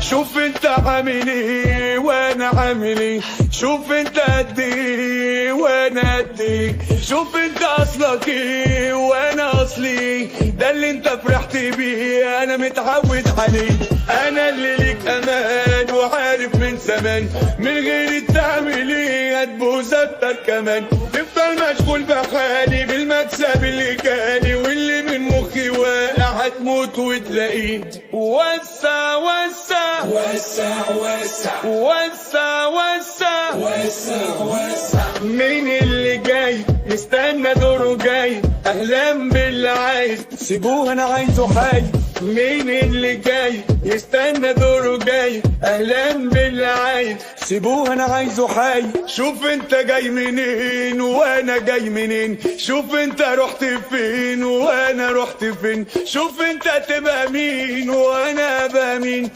شوف انت عامل ايه وانا عامل ايه، شوف انت قد ايه وانا قد ايه، شوف انت اصلك ايه وانا اصلي ايه، ده اللي انت فرحت بيه انا متعود عليه. انا اللي ليك امان وعارف من زمان، من غير تعمل ايه هتبوظ اكتر كمان. تفضل مشغول بحالي بالمكسب اللي جالي، واللي من مخي واقع هتموت وتلاقيه. وسع وسع وسع وسع وسع وسع وسع وسع. مين اللي جاي مستنى دوره جاي، اهلا باللي عايز سيبوه انا عايزه حي. مين اللي جاي يستنى دوره جاي، اهلا باللي عايز سيبوه انا عايزه حي. شوف انت جاي منين وانا جاي منين، شوف انت رحت فين وانا رحت فين، شوف انت تبقى مين وانا ابقى مين.